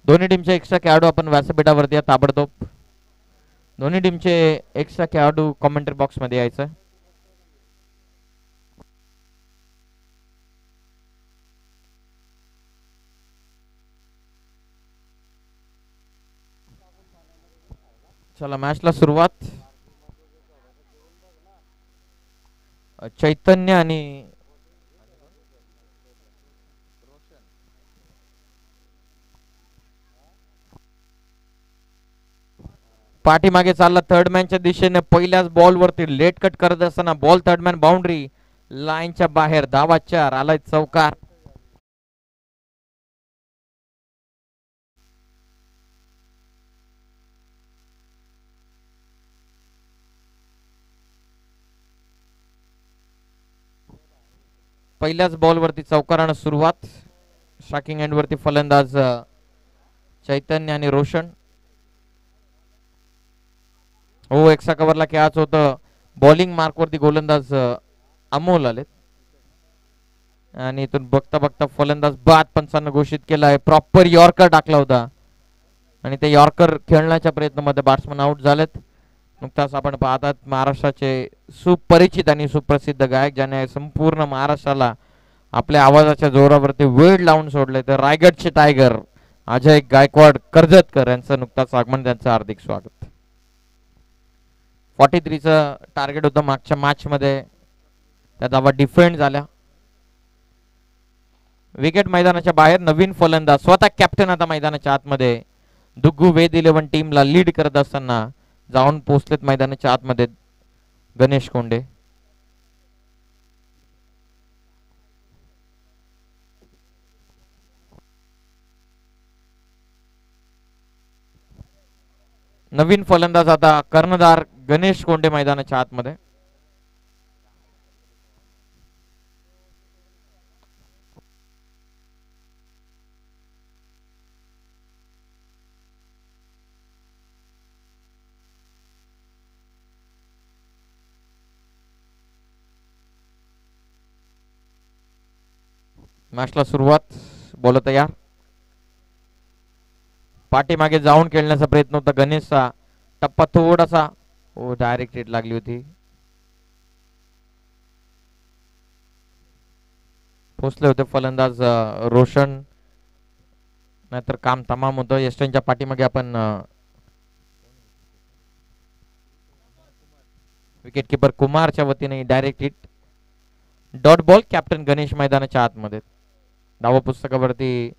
दोन्ही टीमचे एक्स्ट्रा खेळाडू आपण व्यासपीठावरती या ताबडतोब. दोन्ही टीमचे एक्स्ट्रा खेळाडू कॉमेंट्री बॉक्स मध्ये यायचं. चला मॅचला सुरुवात. चैतन्य आणि पाठीमागे चालला थर्ड मॅनच्या दिशेने. पहिल्याच बॉल वरती लेट कट करत असताना बॉल थर्ड मॅन बाउंड्री लाईनच्या बाहेर. धावा 4. आलाय चौकार. पहिल्याच बॉल वरती चौकारानं सुरुवात. स्ट्रायकिंग एंड वरती फलंदाज चैतन्य आणि रोशन. हो एक्स्ट्रा कव्हरला कॅच होतं. बॉलिंग मार्क वरती गोलंदाज अमोल आलेत आणि इथून बघता बघता फलंदाज बाद पंचांना घोषित केला आहे. प्रॉपर यॉर्कर टाकला होता आणि ते यॉर्कर खेळण्याच्या प्रयत्नामध्ये बॅट्समन आउट झालेत. नुकताच आपण पाहतात महाराष्ट्राचे सुपरिचित आणि सुप्रसिद्ध गायक ज्याने संपूर्ण महाराष्ट्राला आपल्या आवाजाच्या जोरावरती वेळ लावून सोडले तर रायगडचे टायगर अजय गायकवाड कर्जतकर यांचं नुकताच आगमन. त्यांचं हार्दिक स्वागत. 43चं टार्गेट होतं मागच्या मॅच मध्ये. त्या धावा डिफेंड झाल्या. विकेट मैदानाच्या बाहेर. नवीन फलंदाज स्वतः कॅप्टन आता मैदानाच्या आतमध्ये. दुग्गू वेद 11 टीमला लीड करत असताना जाऊन पोहोचलेत मैदानाच्या आतमध्ये गणेश कोंडे. नवीन फलंदाज आता कर्णधार गणेश कोंडे मैदानाच्या आतमध्ये. मॅचला सुरुवात. बॉल तयार. पाठीमागे जाऊन खेळण्याचा प्रयत्न होता गणेशचा. टप्पा थोडासा डायरेक्ट हिट लागली होती. पोचले होते फलंदाज रोशन नाहीतर काम तमाम होतं. यस्टनच्या पाठीमागे आपण विकेट किपर कुमारच्या वतीने direct hit. Dot ball. Captain Ganesh मैदानाच्या आतमध्ये. धावा पुस्तकावरती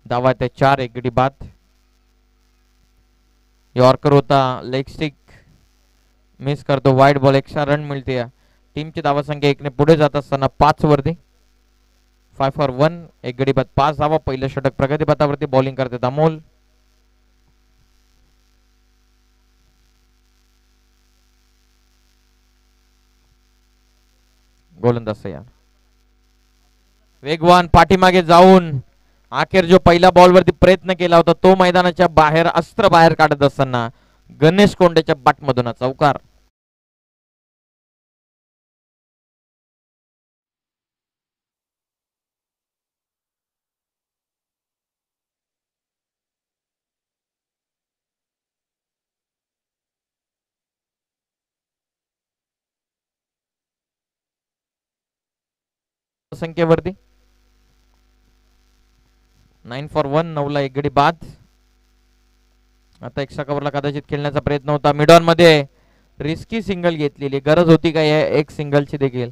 धावा ते 4. एक गडी बाद. यॉर्कर होता. लेग स्टिक मिस करतो. Wide ball. एक्स्ट्रा रन मिळते. टीमची धावा संख्या 1 ने पुढे जात असताना 5 वरती. 5 फॉर 1. एक गडी बाद. 5 धावा. पहिलं षटक प्रगतीपथावरती. बॉलिंग करते अमोल. गोलंदाज तयार. वेगवान पाठीमागे जाऊन अखेर जो पहिल्या बॉल वरती प्रयत्न केला होता तो मैदानाच्या बाहेर अस्त्र बाहेर काढत असताना गणेश कोंडेच्या बॅटमधून चौकार. संख्येवरती 9 फॉर 1. 9 ला एक गडी बाद. आता एक्स्ट्रा कव्हरला कदाचित खेळण्याचा प्रयत्न होता. मिडॉन मध्ये रिस्की सिंगल घेतलेली. गरज होती का एक सिंगलची देखील.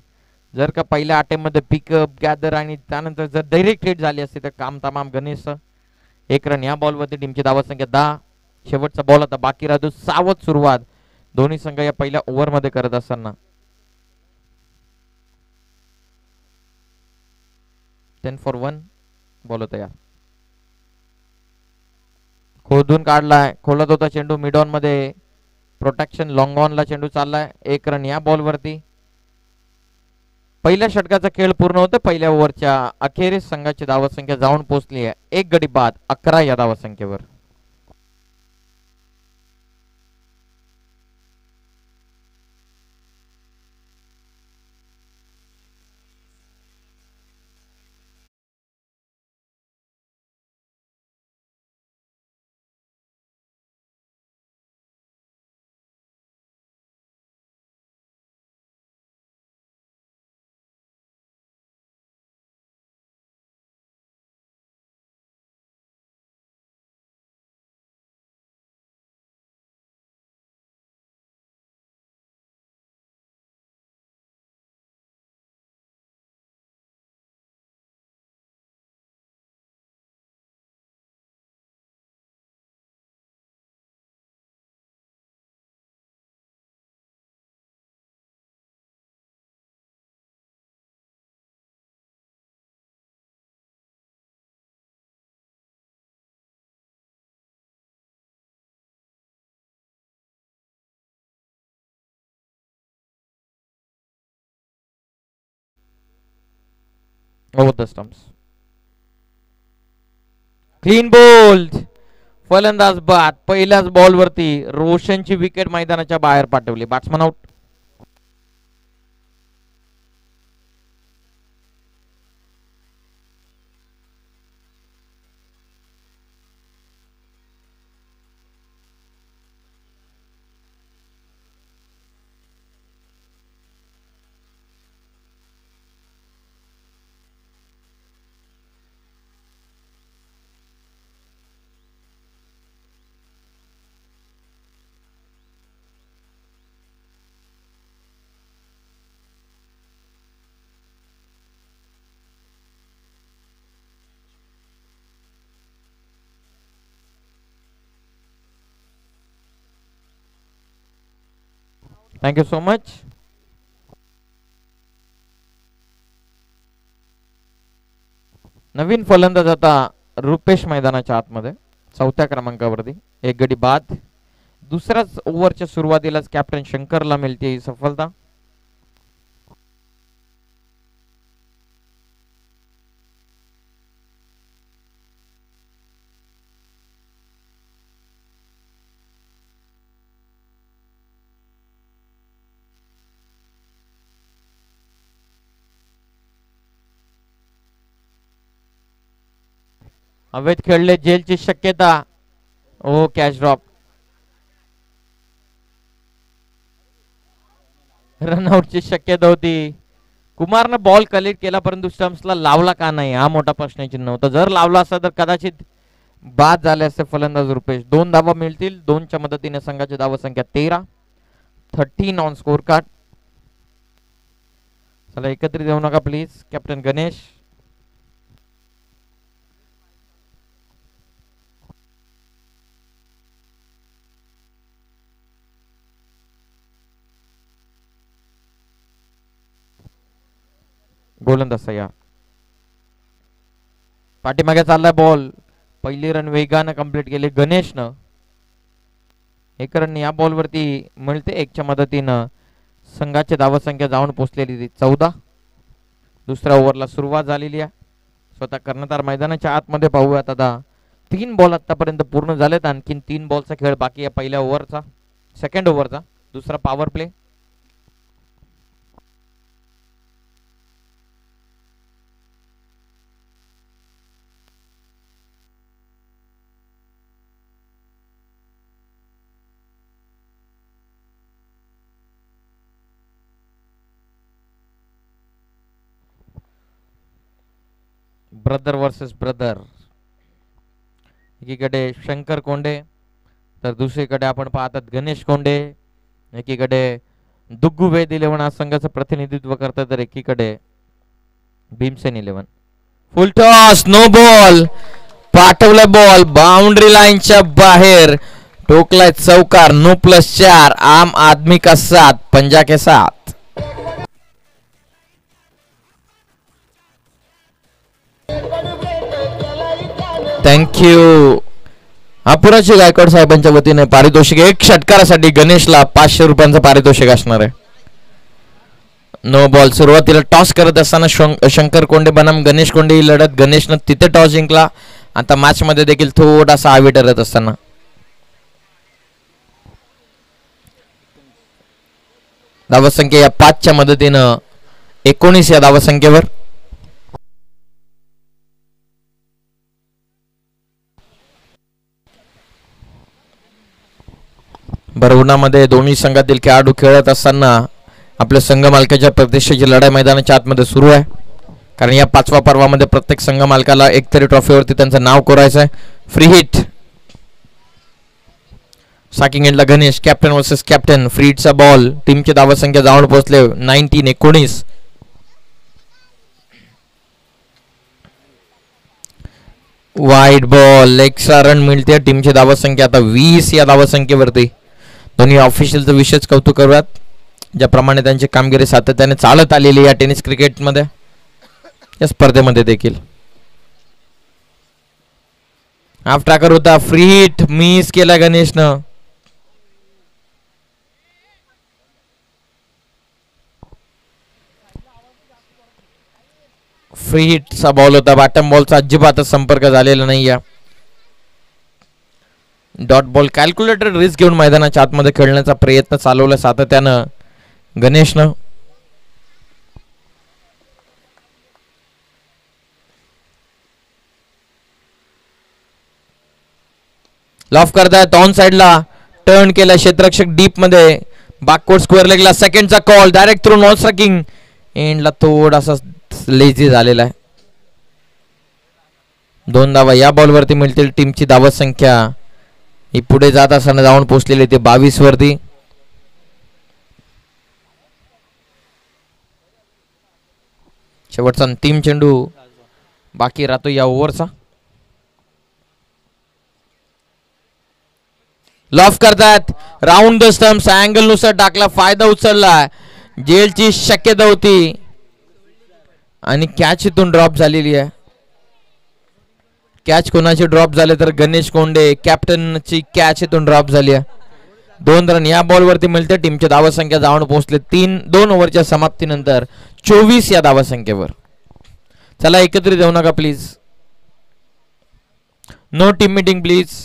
जर का पहिल्या अटेम्प्ट मध्ये पिकअप गॅदर आणि त्यानंतर जर डायरेक्ट हिट झाली असती तर काम तमाम. गणेश 1 रन. या बॉलवरती टीमची धावा संख्या 10. शेवटचा बॉल आता बाकी राहतो. सावध सुरुवात दोन्ही संघ या पहिल्या ओव्हर मध्ये करत असताना. 10 फॉर 1. बॉल तयार. खोदून काढलाय. खोलत होता चेंडू मिडॉन मध्ये. प्रोटेक्शन लॉंग ऑन ला चेंडू चाललाय. 1 रन या बॉल वरती. पहिल्या षटकाचा खेळ पूर्ण होतं. पहिल्या ओव्हरच्या अखेरीस संघाची धावा संख्या जाऊन पोहोचली आहे 1 गडी बाद. 11 या धावा संख्येवर. Over the stumps. Clean bowled. फलंदाज बाद. पहिल्याच बॉलवरती रोशनची विकेट मैदानाच्या बाहेर पाठवली. Batsman out. Thank you so much. नवीन फलंदाज आता रुपेश मैदानाच्या आतमध्ये चौथ्या क्रमांकावरती. एक गडी बाद. दुसऱ्याच ओव्हरच्या सुरुवातीलाच कॅप्टन शंकरला मिळते ही सफलता. अवैध खेळले जेलची शक्यता. ओ कॅच ड्रॉप. रनआउटची शक्यता होती. कुमारनं बॉल कलेक्ट केला परंतु स्टम्प्सला लावला का नाही हा मोठा प्रश्नचिन्ह होता. जर लावला असता तर कदाचित बाद झाले असते फलंदाज रुपेश. 2 धावा मिळतील. 2च्या मदतीने संघाची धावा संख्या 13. 13 ऑन स्कोर कार्ड. चला एकत्रित येऊ नका प्लीज. कॅप्टन गणेश. गोलंदाज तयार. पाठीमागे चाललाय बॉल. पहिली रन वेगानं कंप्लीट केली गणेशनं. एक रन या बॉलवरती मिळते. 1च्या मदतीनं संघाची धावसंख्या जाऊन पोहोचलेली 14. दुसऱ्या ओव्हरला सुरुवात झालेली आहे. स्वतः कर्णधार मैदानाच्या आतमध्ये पाहूयात आता. 3 बॉल आतापर्यंत पूर्ण झालेत. आणखीन 3 बॉलचा खेळ बाकी आहे. पहिल्या ओव्हरचा, सेकंड ओव्हरचा. दुसरा power play. Brother versus brother. एकीकडे शंकर कोंडे तर दुसरीकडे आपण पाहतात गणेश कोंडे. एकीकडे दुग्गू वेद 11 संघाचं प्रतिनिधित्व करतात तर एकीकडे Bhimsen 11. Full toss. No ball. पाठवला बॉल बाउंड्री लाईनच्या बाहेर. टोकलाय चौकार. 9+4. आम आदमी का साथ, पंजा के साथ. थँक्यू. अपुराची गायकवाड साहेबांच्या वतीने पारितोषिक. 1 षटकारासाठी गणेशला 500 रुपयांचं पारितोषिक असणार आहे. No ball. सुरुवातीला टॉस करत असताना शंकर कोंडे बनाम गणेश कोंडे ही लढत. गणेशनं तिथे टॉस जिंकला. आता मॅच मध्ये देखील थोडासा आवी ठरत असताना धावसंख्या या 5च्या मदतीनं 19 या धावसंख्येवर. बरवणामध्ये दोन्ही संघातील खेळाडू खेळत असताना आपल्या संघ मालकाच्या प्रतिष्ठेची लढाई मैदानाच्या आतमध्ये सुरू आहे. कारण या 5व्या पर्वामध्ये प्रत्येक संघ मालकाला एकतरी ट्रॉफीवरती त्यांचं नाव कोरायचं आहे. Free hit. साकिंग एंडला Ganesh. Captain versus captain. Free हिटचा बॉल. टीमची धावसंख्या जाऊन पोहोचले 19. वाईट बॉल. एक्स्ट्रा रन मिळते. टीमची धावसंख्या आता 20 या धावसंख्येवरती. दोन्ही ऑफिशियलचं विशेष कौतुक करूयात ज्याप्रमाणे त्यांची कामगिरी सातत्याने चालत आलेली या टेनिस क्रिकेटमध्ये या स्पर्धेमध्ये देखील. हाफ ट्रॅकर होता. फ्री हिट मिस केला गणेशनं. फ्री हिटचा बॉल होता. बॅटम बॉलचा अजिबातच संपर्क झालेला नाही. Dot ball. कॅल्क्युलेटेड रिस्क घेऊन मैदानाच्या आतमध्ये खेळण्याचा प्रयत्न चालवला सातत्यानं गणेशनं. लॉफ करतायत ऑन साइडला. टर्न केला क्षेत्ररक्षक डीप मध्ये. बॅकवर्ड स्क्वेअर लेगला सेकंडचा call. Direct through non striking. एंडला थोडासा लेझी झालेला आहे. 2 धावा या बॉलवरती मिळतील. टीमची धावत संख्या ही पुढे जात असताना जाऊन पोहोचलेली ते 22 वरती. शेवटचा अंतिम चेंडू बाकी राहतो या ओव्हरचा. लॉफ करतात. Round the stumps. अँगल नुसार टाकला. फायदा उचलला. जेलची शक्यता होती आणि कॅच इथून ड्रॉप झालेली आहे. कॅच कोणाची ड्रॉप झाले तर गणेश कोंडे कॅप्टनची कॅच इथून ड्रॉप झाली आहे. 2 रन या बॉलवरती मिळते. टीमची धावा संख्या जाऊन पोहोचले 2 ओव्हरच्या समाप्तीनंतर 24 या धावा संख्येवर. चला एकत्रित येऊ नका please. No team meeting please.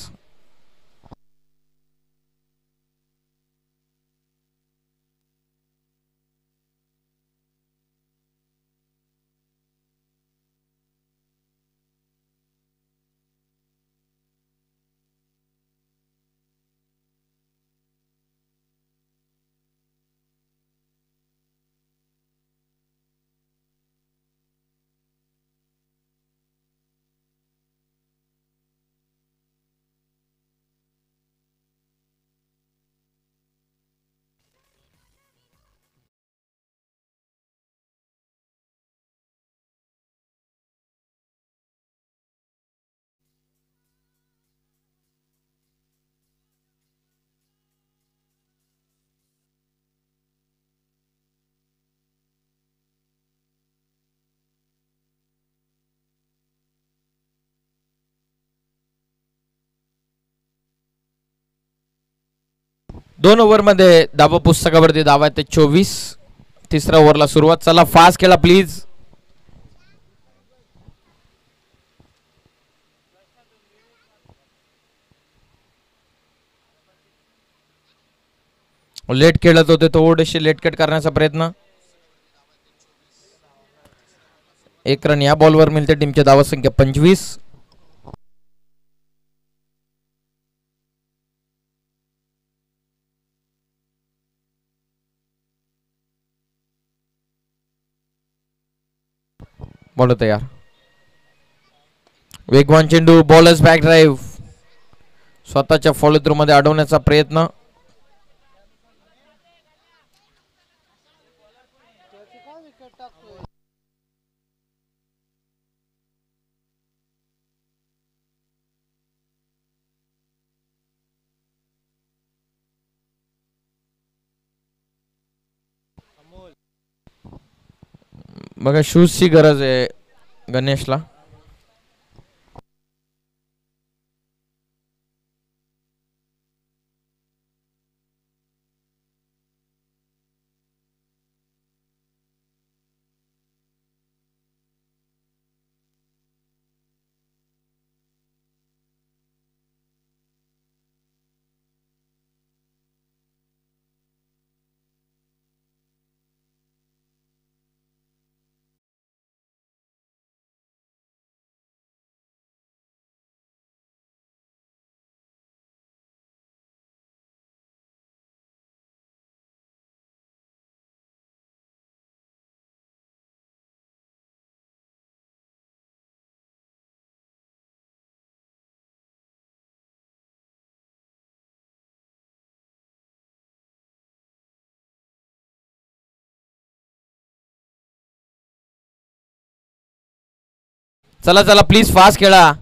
दोन ओव्हरमध्ये धावा पुस्तकावरती धावा आहेत 24. तिसऱ्या ओव्हरला सुरुवात. चला फास्ट खेळा प्लीज. लेट खेळत होते थोडेसे लेट कट करण्याचा प्रयत्न. 1 रन या बॉलवर मिळते. टीमची धावा संख्या 25. बॉल तयार. वेगवान चेंडू. Bowlers back drive. स्वतःच्या फॉलो थ्रू मध्ये अडवण्याचा प्रयत्न. बघा शूजची गरज आहे गणेशला. चला चला प्लीज फास्ट खेळा.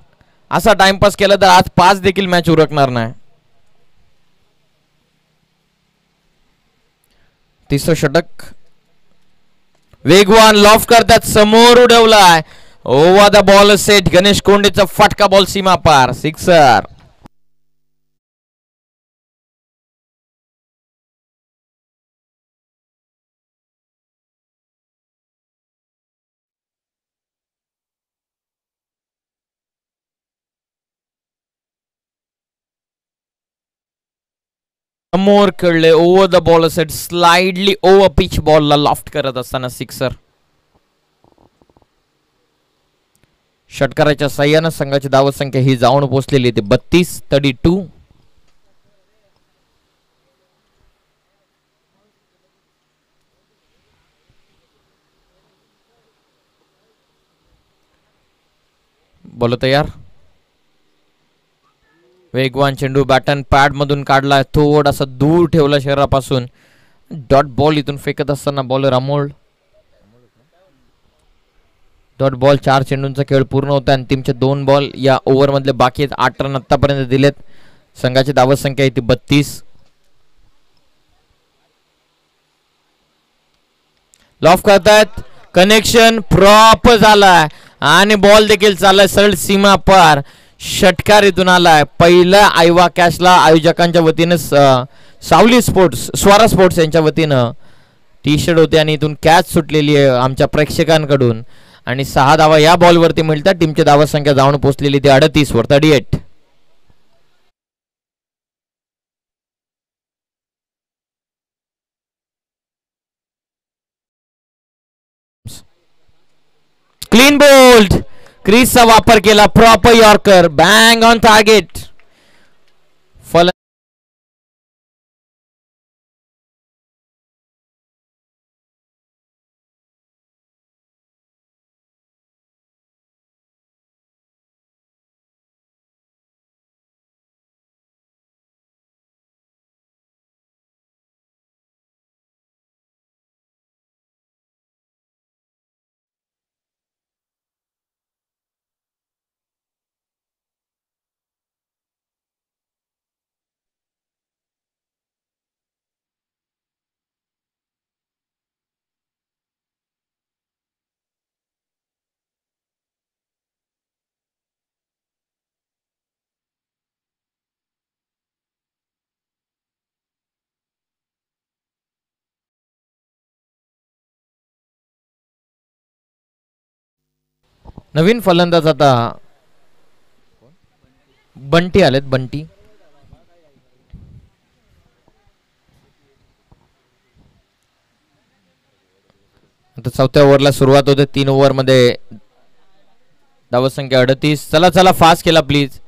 असा टाइमपास केला तर आज 5 देखील मॅच उरकणार नाही. तिसरं षटक. वेगवान लॉफ करतात. समोर उडवलाय. Over the ball set. Ganesh कोंडेचा फटका बॉल सीमा पार. सिक्सर. समोर खेळले over the ball set slightly over pitch बॉलला लॉफ्ट करत असताना सिक्सर. षटकाराच्या साह्यानं संघाची धावसंख्या ही जाऊन पोहोचलेली ती 32-32. बॉल तयार. वेगवान चेंडू बॅटन पॅड मधून काढला, थोडासा दूर ठेवला शरीरापासून. डॉट बॉल इथून फेकत असताना बॉलर अमोल. डॉट बॉल 4 चेंडूंचा खेळ पूर्ण होता आणि टीमचे 2 बॉल या ओव्हर मधले बाकी 8 रन आतापर्यंत दिलेत. संघाची धावसंख्या आहे ती 32. लॉफ करतायत, कनेक्शन प्रॉपर झालाय आणि बॉल देखील चाललाय सरळ सीमा पार. षटकार इथून आलाय. पहिला आयवा कॅशला आयोजकांच्या वतीने सावली स्पोर्ट्स, स्वरा स्पोर्ट्स यांच्या वतीनं टी शर्ट होते आणि इथून कॅच सुटलेली आहे आमच्या प्रेक्षकांकडून. आणि 6 धावा या बॉलवरती मिळतात. टीमची धावा संख्या जाऊन पोहोचलेली ती 38 वर 38. क्लीन बोल्ड, क्रीजचा वापर केला, proper yorker, bang on target. नवीन फलंदाज आता बंटी आलेत. बंटी आता 4थ्या ओव्हरला सुरुवात होते. 3 ओव्हर मध्ये धावसंख्या 38. चला चला फास्ट केला प्लीज.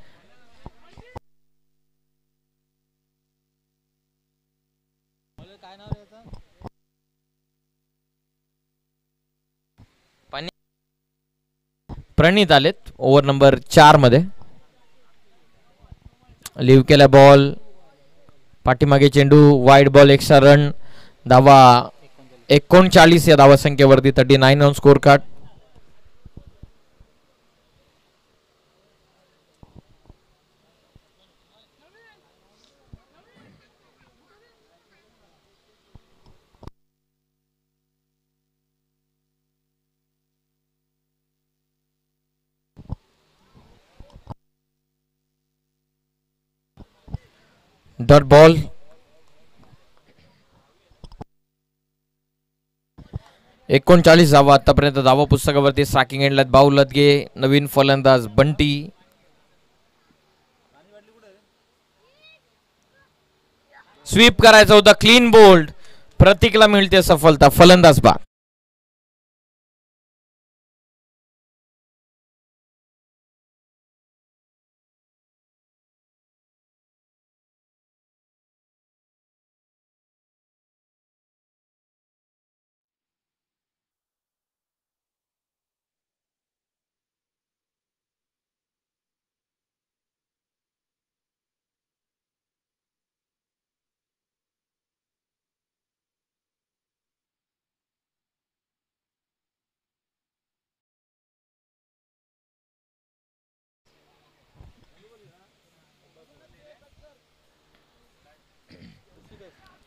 प्रणित आलेत ओव्हर नंबर 4 मध्ये. लिव्ह केला बॉल, पाठीमागे चेंडू, वाईड बॉल, एक्स्ट्रा रन. धावा 39 या धावा संख्येवरती 39 on score card. Dot ball, एकोणचाळीस धावा आतापर्यंत धावा पुस्तकावरती. स्ट्रायकिंग एंडला बाहुल लदगे, नवीन फलंदाज बंटी. स्वीप करायचा होता, क्लीन बोल्ड. प्रतीकला मिळते सफलता, फलंदाज बाद.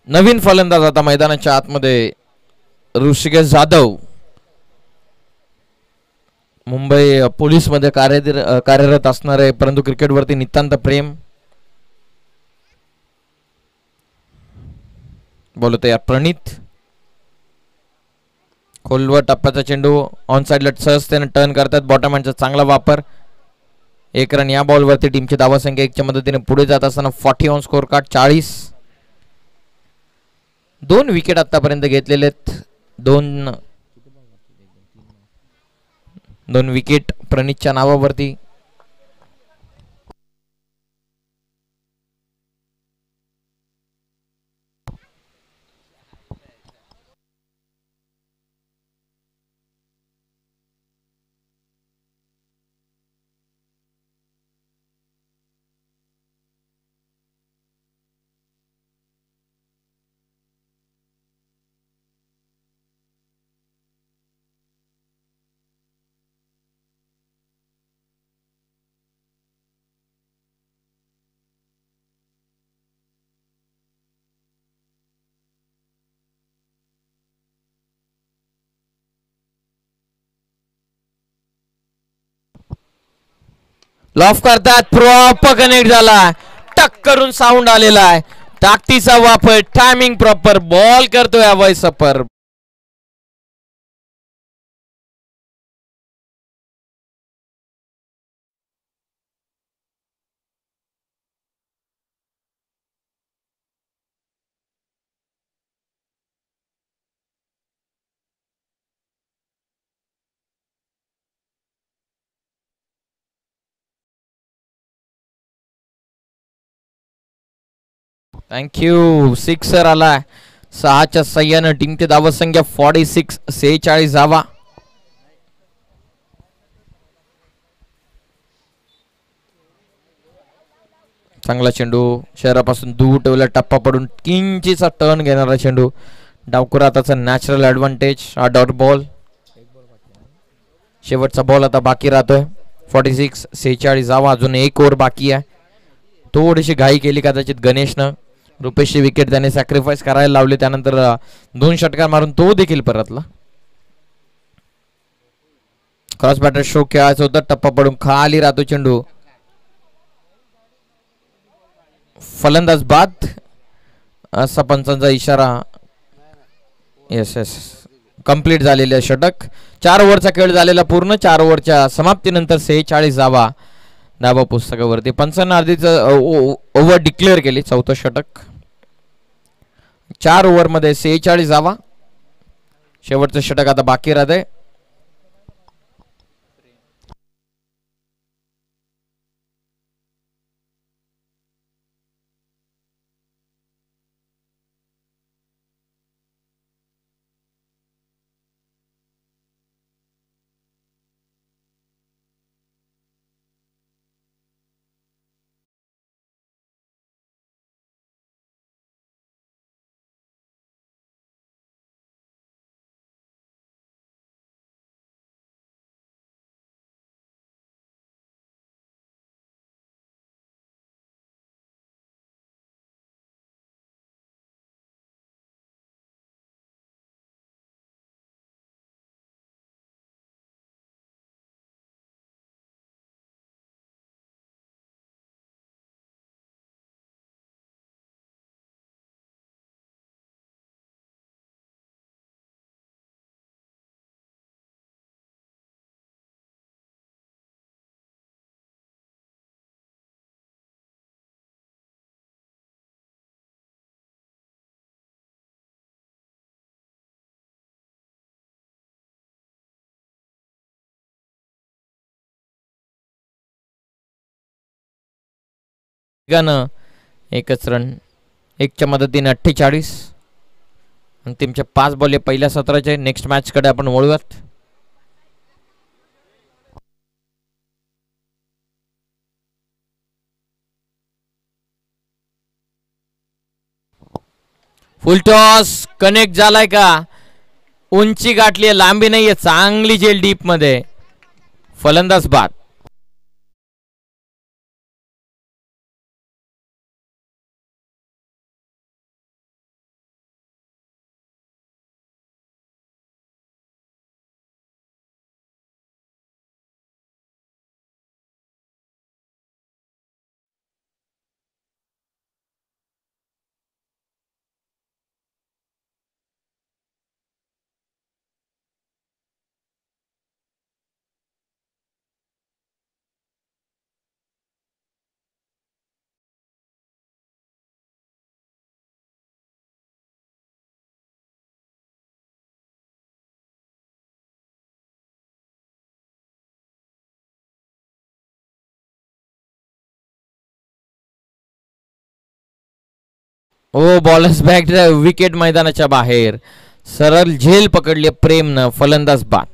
नवीन फलंदाज आता मैदानाच्या आतमध्ये ऋषिकेश जाधव, मुंबई पोलीस मध्ये कार्यरत असणारे परंतु क्रिकेटवरती नितांत प्रेम. बोलतो यार प्रणित. खोलवर टप्प्याचा चेंडू ऑन साइडला सहजतेने टर्न करतात. बॉटम हँडचा चांगला वापर. 1 रन या बॉलवरती. टीमची धावा संख्या 1च्या मदतीने पुढे जात असताना 40 ऑन स्कोर कार्ड 40. 2 विकेट आतापर्यंत घेतलेले आहेत. दोन दोन विकेट प्रणितच्या नावावरती. लॉफ करतात. प्रॉपर कनेक्ट झाला. टक करून साऊंड आलेला आहे. ताकदीचा वापर. Timing proper. बॉल करतोय अभय सपर. थँक्यू. सिक्सर आलाय. 6च्या सह्यानं टीमची धावसंख्या 46. 46 धावा. चांगला चेंडू शहरापासून दूर ठेवला. टप्पा पडून किंचीचा टर्न घेणारा चेंडू. डावकर आताचा नॅचरल ऍडव्हान्टेज. हा डॉट बॉल. शेवटचा बॉल आता बाकी राहतोय. 46. 46 धावा. अजून 1 ओव्हर बाकी आहे. थोडीशी घाई केली कदाचित गणेशनं. रुपेशची विकेट त्याने सॅक्रिफाईस करायला लावली. त्यानंतर 2 षटकार मारून तो देखील परतला. क्रॉस बॅटर स्ट्रोक खेळायचं होतं. टप्पा पडून खाली राहतो चेंडू. फलंदाज बाद असा पंचांचा इशारा. Yes yes. कंप्लीट झालेले षटक. 4 ओव्हरचा खेळ झालेला पूर्ण. 4 ओव्हरच्या समाप्तीनंतर 46 धावा धावा पुस्तकावरती. पंचांना अर्धीचं ओव्हर डिक्लेअर केली. 4थं षटक. 4 ओव्हरमध्ये 46 धावा. शेवटचं षटक आता बाकी राहते. एकच रन. 1च्या मदतीने 48. अंतिमचे 5 बॉल हे पहिल्या सत्राचे. नेक्स्ट मॅच कडे आपण वळूयात. फुल टॉस कनेक्ट झालाय का? उंची गाठली आहे, लांबी नाहीये. चांगली जेल डीप मध्ये. फलंदाज बाद. ओ बॉलर्स बॅक विकेट मैदानाच्या बाहेर. सरळ झेल पकडली प्रेमनं. फलंदाज बाद.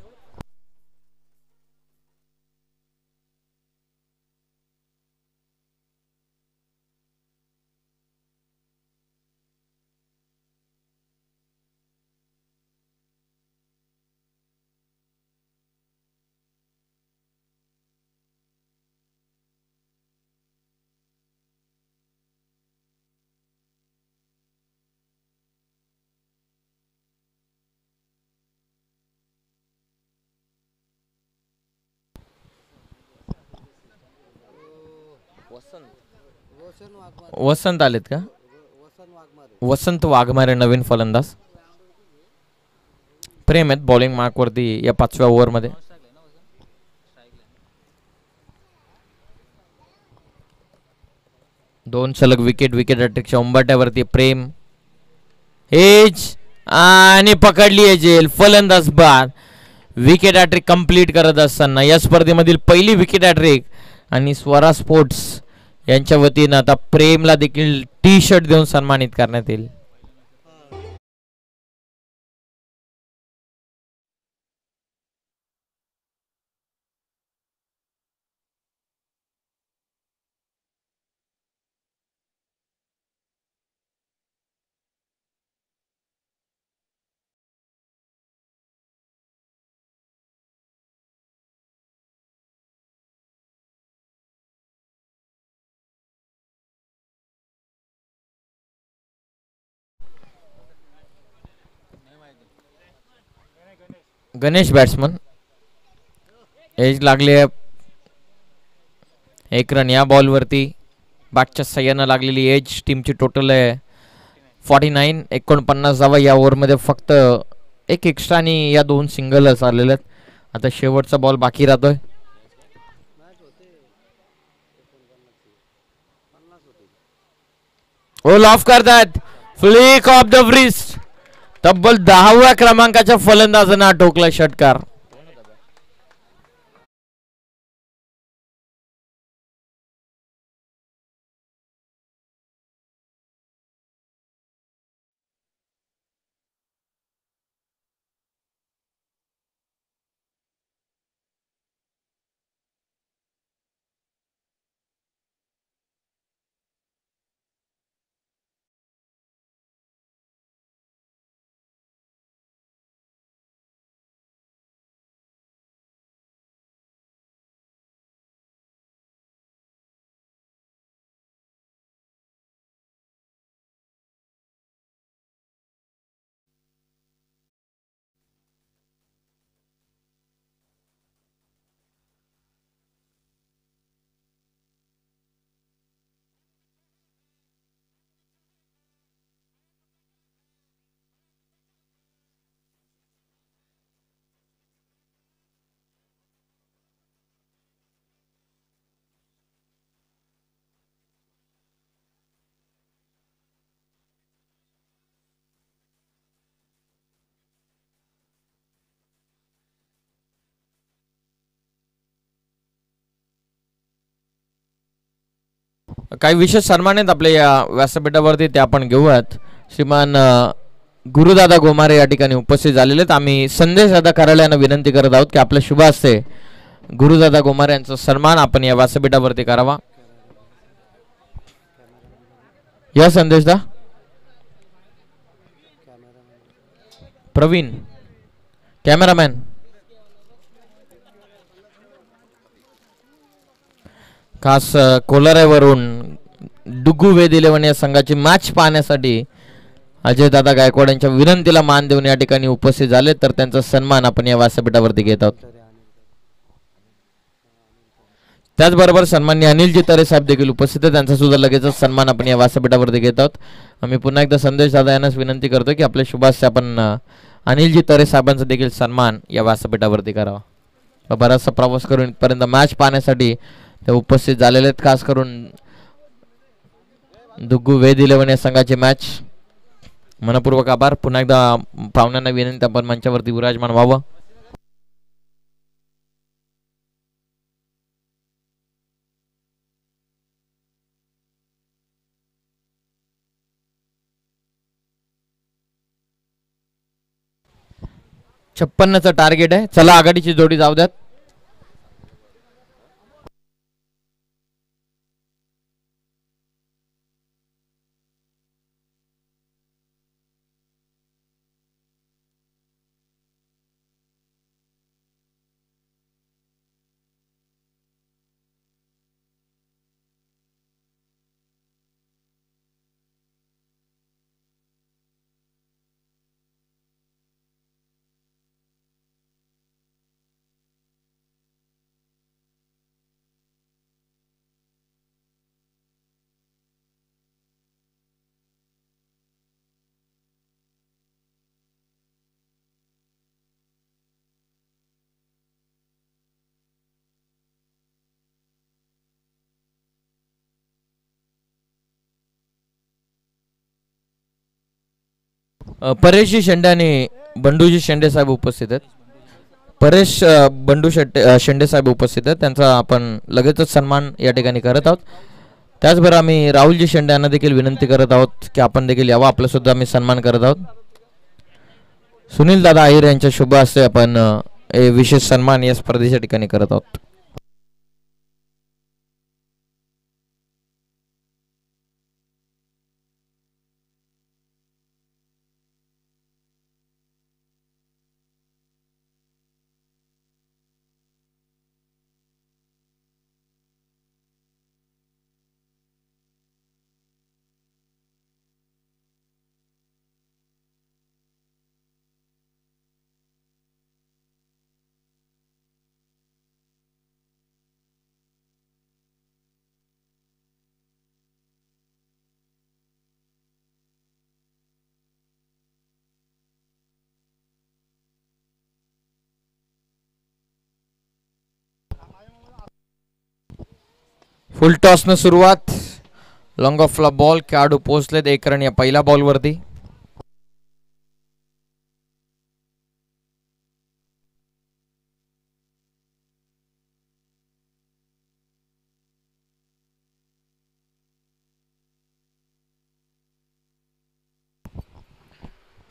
वसंत आलेत का? वसंत वाघमारे नवीन फलंदाज. प्रेम आहेत बॉलिंग मार्क वरती या 5व्या ओव्हरमध्ये. दोन सलग विकेट. विकेट अटॅकच्या उंबाट्यावरती प्रेम. एज आणि पकडली आहे जेल. फलंदाज बाद. विकेट हॅट्रिक कंप्लीट करत असताना या स्पर्धेमधील पहिली विकेट हॅट्रिक. आणि स्वरा स्पोर्ट्स यांच्या वतीनं आता प्रेमला देखील टी शर्ट देऊन सन्मानित करण्यात येईल. गणेश बॅट्समन. एज लागले. एक रन या बॉलवरती. बॅटच्या सह्यानं लागलेली एज. टीमची टोटल आहे 49. 49 धावा या ओव्हरमध्ये. फक्त एक एक्स्ट्रा आणि या 2 सिंगलच आलेले आहेत. आता शेवटचा बॉल बाकी राहतोय. ओल ऑफ करतात. Flick of the wrist. तब्बल 10व्या क्रमांकाच्या फलंदाजांना ठोकला षटकार. काही विशेष सन्मान आहेत आपल्या या व्यासपीठावरती, ते आपण घेऊयात. श्रीमान गुरुदादा गोमारे या ठिकाणी उपस्थित झालेले आहेत. आम्ही संदेश दादा कार्यालयानं विनंती करत आहोत की आपल्या शुभ हस्ते गुरुदादा गोमारे यांचा सन्मान आपण या व्यासपीठावरती करावा. या संदेश दा. प्रवीण कॅमेरामॅन. खास कोलाऱ्यावरून डुग्गू वेद 11 या संघाची मॅच पाहण्यासाठी अजय दादा गायकवाड यांच्या विनंतीला मान देऊन या ठिकाणी उपस्थित झाले, तर त्यांचा सन्मान आपण या व्यासपीठावरती घेत आहोत. त्याचबरोबर सन्माननीय अनिलजी तरे साहेब देखील उपस्थित आहेत. त्यांचा सुद्धा लगेच सन्मान आपण या व्यासपीठावरती घेत आहोत. आम्ही पुन्हा एकदा संदेश दादा यांनाच विनंती करतो की आपल्या शुभास्य आपण अनिलजी तरे साहेबांचा देखील सन्मान या व्यासपीठावरती करावा. बराचसा प्रवास करून इथपर्यंत मॅच पाहण्यासाठी ते उपस्थित झालेले आहेत. खास करून दुग्गू वेद 11 या संघाची मॅच. मनपूर्वक आभार. पुन्हा एकदा पाहुण्यांना विनंती आपण मंचावरती विराजमान व्हावं. 56चं टार्गेट आहे. चला आघाडीची जोडी जाऊ द्यात. परेशजी शेंडे आणि बंडूजी शेंडे साहेब उपस्थित आहेत. परेश बंडू शेंडे साहेब उपस्थित आहेत. त्यांचा आपण लगेचच सन्मान या ठिकाणी करत आहोत. त्याचबरोबर आम्ही राहुलजी शेंडे यांना देखील विनंती करत आहोत की आपण देखील यावं. आपला सुद्धा आम्ही सन्मान करत आहोत. सुनील दादा अहिर यांच्या शुभ हस्ते आपण विशेष सन्मान या स्पर्धेच्या ठिकाणी करत आहोत. फुल टॉस न सुरुवात. लॉंग ऑफला बॉल. खेळाडू पोहोचलेत 1 रन या पहिल्या बॉलवरती.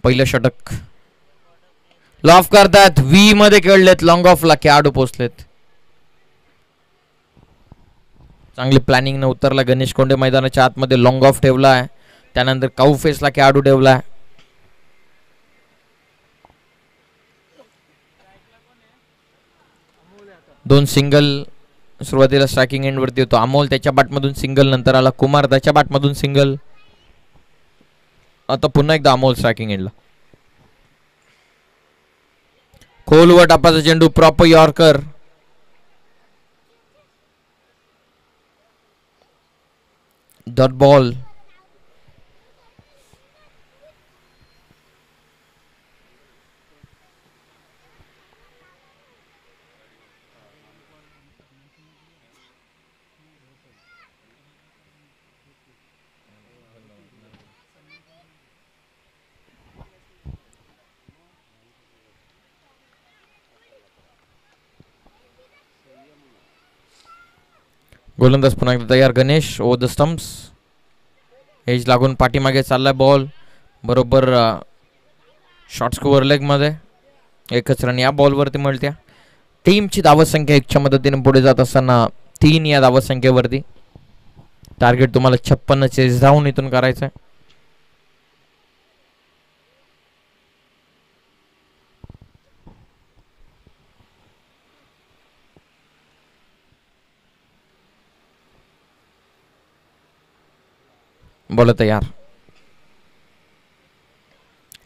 पहिलं षटक लॉफ करतात. व्ही मध्ये खेळलेत. लॉंग ऑफला खेळाडू पोहोचलेत. चांगली प्लॅनिंग न उतरला गणेश कोंडे. मैदानाच्या आतमध्ये लॉंग ऑफ ठेवला आहे. त्यानंतर काऊ फेसला खेळाडू ठेवला आहे. दोन सिंगल सुरुवातीला स्ट्रायकिंग एंड वरती होतो. अमोल त्याच्या बॅटमधून सिंगल. नंतर आला कुमार त्याच्या बॅटमधून सिंगल. आता पुन्हा एकदा अमोल स्ट्रायकिंग एंडला. खोलवर टापाचा चेंडू. Proper yorker. Dot ball. गोलंदाज पुन्हा एकदा तयार. Ganesh over the stumps. Edge लागून पाठीमागे चाललाय बॉल. बरोबर शॉर्ट स्कोअर लेग मध्ये. 1च रन या बॉलवरती मिळत्या. टीमची धावसंख्या 1च्या मदतीने पुढे जात असताना 3 या धावसंख्येवरती. टार्गेट तुम्हाला 56 चेस धावून इथून करायचं आहे. बॉल तयार.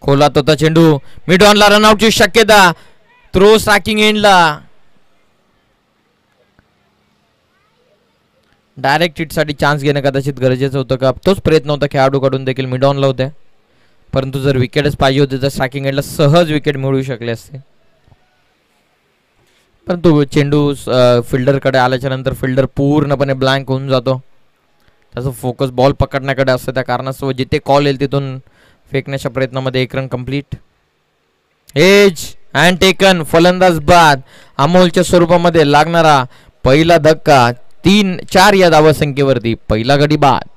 खोलात होता चेंडू. मिड ऑनला रनआउटची शक्यता. थ्रो स्ट्रायकिंग एंडला. डायरेक्ट हिटसाठी चान्स घेणं कदाचित गरजेचं होतं का. तोच प्रयत्न होता खेळाडूकडून देखील. मिड ऑनला होते. परंतु जर विकेटच पाहिजे होते तर स्ट्रायकिंग एंडला सहज विकेट मिळवू शकले असते. परंतु चेंडू फिल्डरकडे आल्याच्या नंतर फिल्डर पूर्णपणे ब्लँक होऊन जातो. त्याचा फोकस बॉल पकडण्याकडे असतं. त्या कारणास्तव जिथे कॉल येईल तिथून फेकण्याच्या प्रयत्नामध्ये 1 run complete. Edge and taken. फलंदाज बाद. अमोलच्या स्वरूपामध्ये लागणारा पहिला धक्का. 3-4 या धावसंख्येवरती पहिला गडी बाद.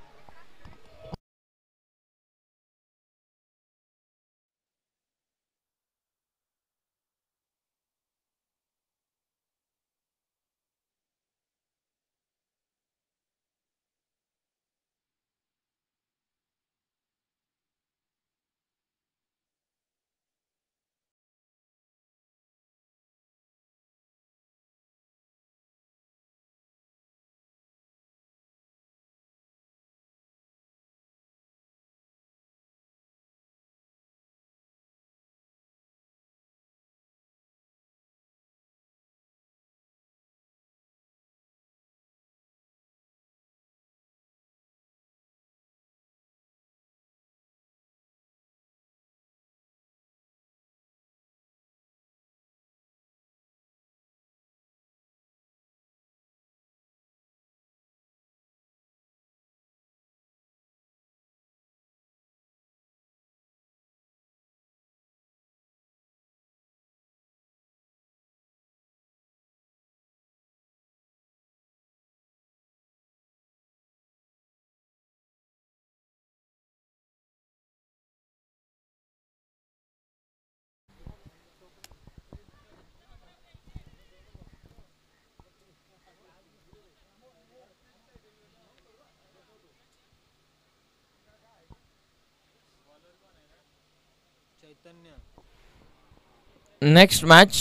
नेक्स्ट मॅच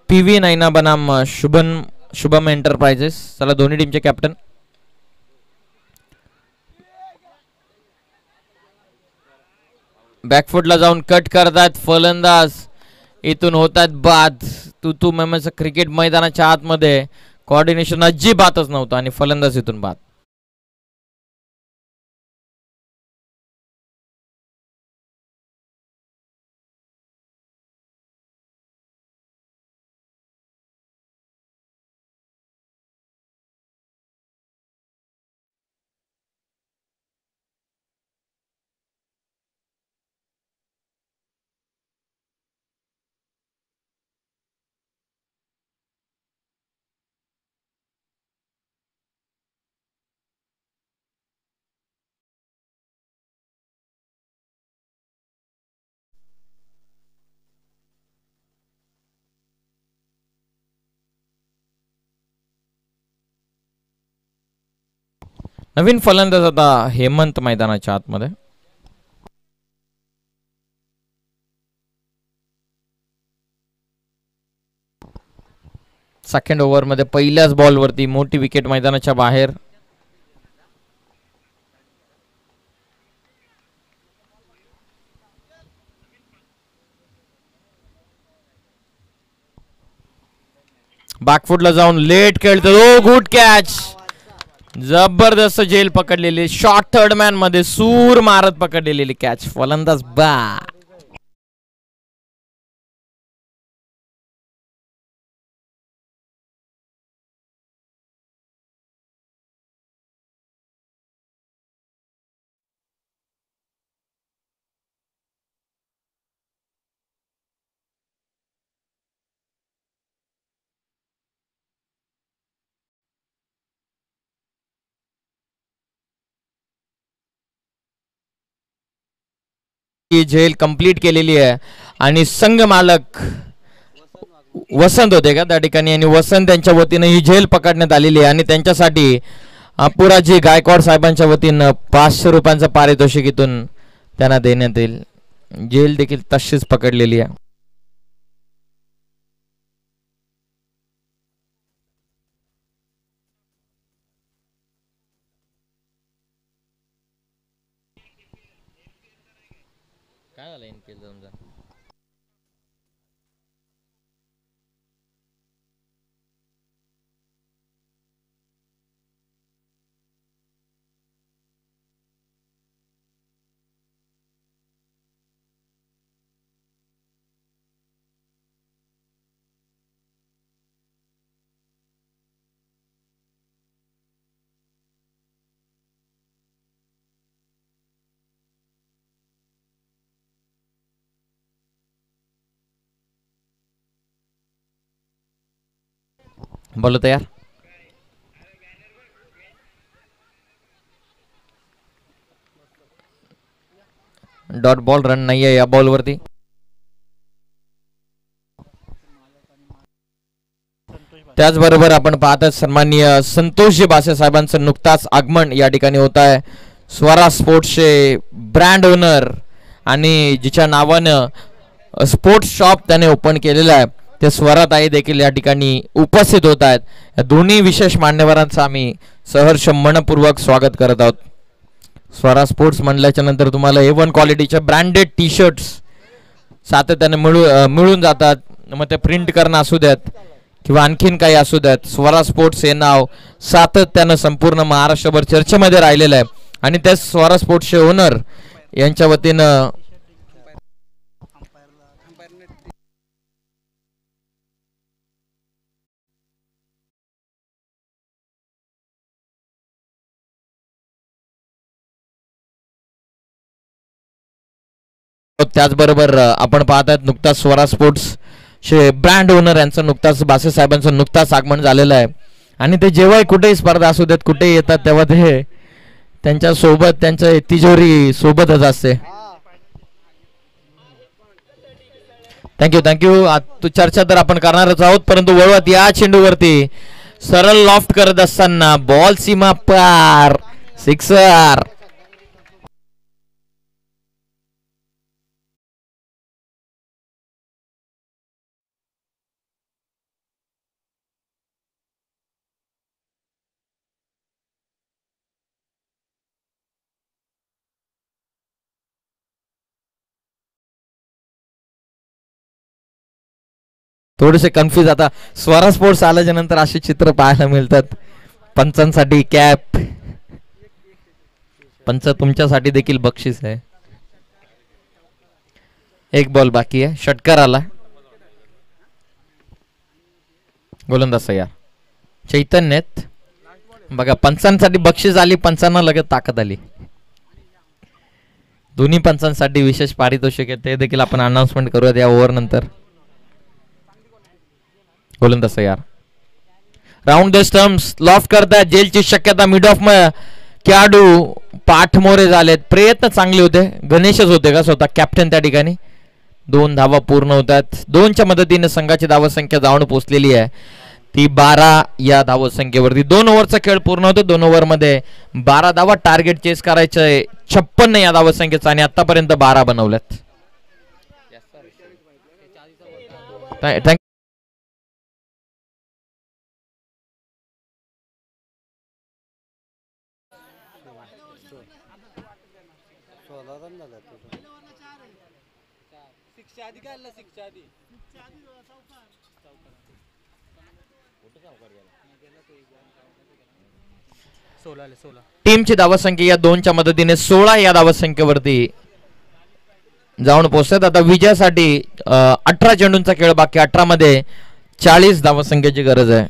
PV नैना बनाम शुभम एंटरप्राइजेस. चला दोन्ही टीमचे कॅप्टन. बॅकफुटला जाऊन कट करतात फलंदाज. इथून होतात बाद. तू मेमचं क्रिकेट मैदानाच्या आतमध्ये कोऑर्डिनेशन अजिबातच नव्हतं आणि फलंदाज इथून बाद. नवीन फलंदाज आता हेमंत मैदानाच्या आतमध्ये. सेकंड ओव्हर मध्ये पहिल्याच बॉलवरती मोठी विकेट मैदानाच्या बाहेर. बॅकफुटला जाऊन लेट खेळतो. Good catch. जबरदस्त झेल पकडलेली. शॉर्ट थर्ड मॅन मध्ये सूर मारत पकडलेली कॅच. फलंदाज बाद. झेल कंप्लीट केलेली आहे आणि संघ मालक वसंत होते का त्या ठिकाणी आणि वसंत यांच्या वतीने ही झेल पकडण्यात आलेली आहे आणि त्यांच्यासाठी अपुराजी गायकवाड साहेबांच्या वतीनं 500 रुपयांचं पारितोषिक इथून त्यांना देण्यात येईल. झेल देखील तशीच पकडलेली आहे. काय झालं इनकेस समजा बोलो तयार. डॉट बॉल रन नाही आहे या बॉलवरती. त्याचबरोबर आपण पाहतात सन्माननीय संतोषजी बासे साहेबांचं नुकताच आगमन या ठिकाणी होत आहे. स्वरा स्पोर्ट्सचे ब्रँड ओनर आणि जिच्या नावानं स्पोर्ट्स शॉप त्याने ओपन केलेलं आहे ते स्वराताई देखील या ठिकाणी उपस्थित होत आहेत. या दोन्ही विशेष मान्यवरांचं आम्ही सहर्ष मनपूर्वक स्वागत करत आहोत. स्वरा स्पोर्ट्स म्हणल्याच्या नंतर तुम्हाला A1 क्वालिटीच्या ब्रँडेड टी शर्ट्स सातत्याने मिळून जातात. मग ते प्रिंट करणं असू द्यात किंवा आणखीन काही असू द्यात. स्वरा स्पोर्ट्स हे नाव सातत्यानं संपूर्ण महाराष्ट्रभर चर्चेमध्ये राहिलेलं आहे आणि त्या स्वरा स्पोर्ट्सचे ओनर यांच्या वतीनं त्याचबरोबर आपण पाहतात नुकताच स्वरा स्पोर्ट्स चे ब्रँड ओनर यांचं नुकताच बासे साहेबांचं नुकताच आगमन झालेलं आहे आणि ते जेव्हाही कुठेही स्पर्धा असू देत कुठेही येतात तेव्हा ते त्यांच्या सोबत त्यांच्या तिजोरी सोबतच असते. थँक्यू. चर्चा तर आपण करणारच आहोत परंतु वळवत या चेंडूवरती सरळ लॉफ्ट करत असताना बॉल सीमा पार. सिक्सर. थोडेसे कन्फ्यूज. आता स्वरा स्पोर्ट्स आल्याच्या नंतर असे चित्र पाहायला मिळतात. पंचांसाठी कॅप, पंच तुमच्यासाठी देखील बक्षीस आहे. एक बॉल बाकी आहे. षटकार आला. गोलंदाज तयार. चैतन्यत बघा, पंचांसाठी बक्षीस आली, पंचांना लगेच ताकद आली. दोन्ही पंचांसाठी विशेष पारितोषिक आहे, ते देखील आपण अनाउन्समेंट करूयात या ओव्हर नंतर. गोलंदाज तयार. राऊंड द स्टम्प्स लॉफ्ट करतायत. जेलची शक्यता. मिड ऑफ खेळाडू पाठमोरे झालेत. प्रयत्न चांगले होते. गणेशच होते का स्वतः कॅप्टन त्या ठिकाणी. 2 धावा पूर्ण होतात. 2च्या मदतीने संघाची धावसंख्या जाऊन पोहोचलेली आहे ती 12 या धावसंख्येवरती. 2 ओव्हरचा खेळ पूर्ण होतो. 2 ओव्हरमध्ये 12 धावा. टार्गेट चेस करायचंय 56 या धावसंख्येचा आणि आतापर्यंत 12 बनवल्यात. थँक्यू. टीमची धावसंख्या या 2च्या मदतीने 16 या धावसंख्येवरती जाऊन पोहोचतात. आता विजयासाठी 18 चेंडूंचा खेळ बाकी. 18 मध्ये 40 धावसंख्येची गरज आहे.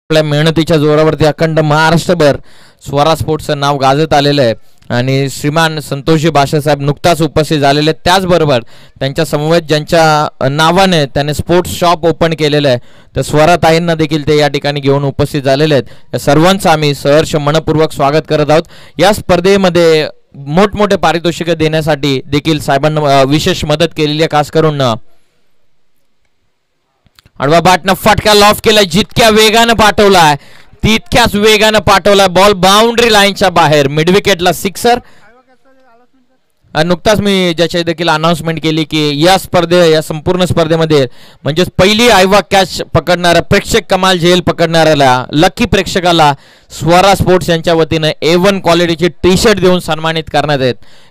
आपल्या मेहनतीच्या जोरावरती अखंड महाराष्ट्रभर स्वरा स्पोर्ट्सचं नाव गाजत आलेलं आहे आणि श्रीमान संतोषजी भाषेसाहेब नुकताच उपस्थित झालेले. त्याचबरोबर त्यांच्या समवेत ज्यांच्या नावाने त्याने स्पोर्ट्स शॉप ओपन केलेलं आहे तर स्वराताईंना देखील ते या ठिकाणी घेऊन उपस्थित झालेले आहेत. या सर्वांचं आम्ही सहर्ष मनपूर्वक स्वागत करत आहोत. या स्पर्धेमध्ये मोठमोठे पारितोषिक देण्यासाठी देखील साहेबांना विशेष मदत केलेली आहे. खास करून आडवा बॅटनं फटका लॉफ्ट केला. जितक्या वेगानं पाठवलाय तितक्याच वेगानं पाठवलाय. बॉल बाउंड्री लाईनच्या बाहेर. मिड विकेटला सिक्सर. नुकताच मी ज्याच्या देखील अनाउन्समेंट केली की या संपूर्ण स्पर्धेमध्ये म्हणजेच पहिली आयवा कॅच पकडणारा प्रेक्षक कमाल झेल पकडणाऱ्याला लकी प्रेक्षकाला स्वरा स्पोर्ट्स यांच्या वतीनं A1 क्वालिटीची टी शर्ट देऊन सन्मानित करण्यात